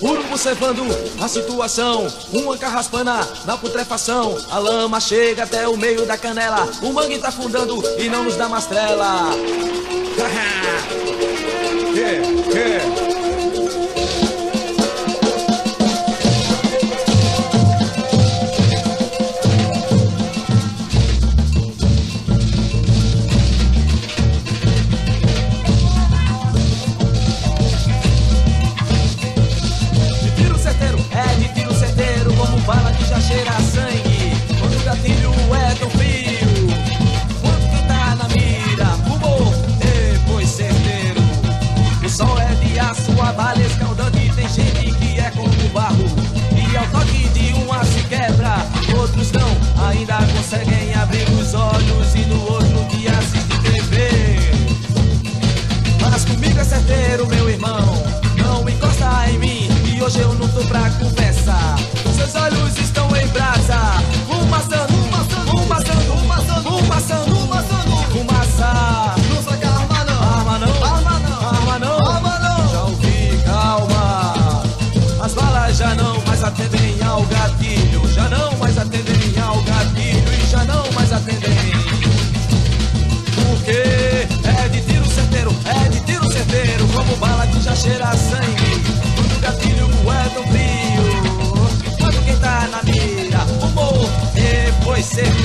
Urubu observando a situação, uma carraspana na putrefação. A lama chega até o meio da canela, o mangue tá afundando e não nos dá mais trela. Bala que já cheira a sangue, quando o gatilho é tão frio, quando quem tá na mira, fumou, depois certeiro. O sol é de aço, a bala escaldante, tem gente que é como barro, e ao toque de uma se quebra, outros não, ainda conseguem abrir os olhos e no outro dia assiste TV. Mas comigo é certeiro, meu irmão, não encosta em mim, e hoje eu não tô pra conversar. Seus olhos estão em brasa, fumaçando, fumaçando, fumaçando, fumaça. Não saca arma não, arma não, arma não, arma não, arma não. Já ouvi, calma. As balas já não mais atendem ao gatilho, já não mais atendem ao gatilho e já não mais atendem. Porque é de tiro certeiro, como bala que já cheira a sangue, quando o gatilho é tão frio. Quem tá na mira, fumou, depois certeiro.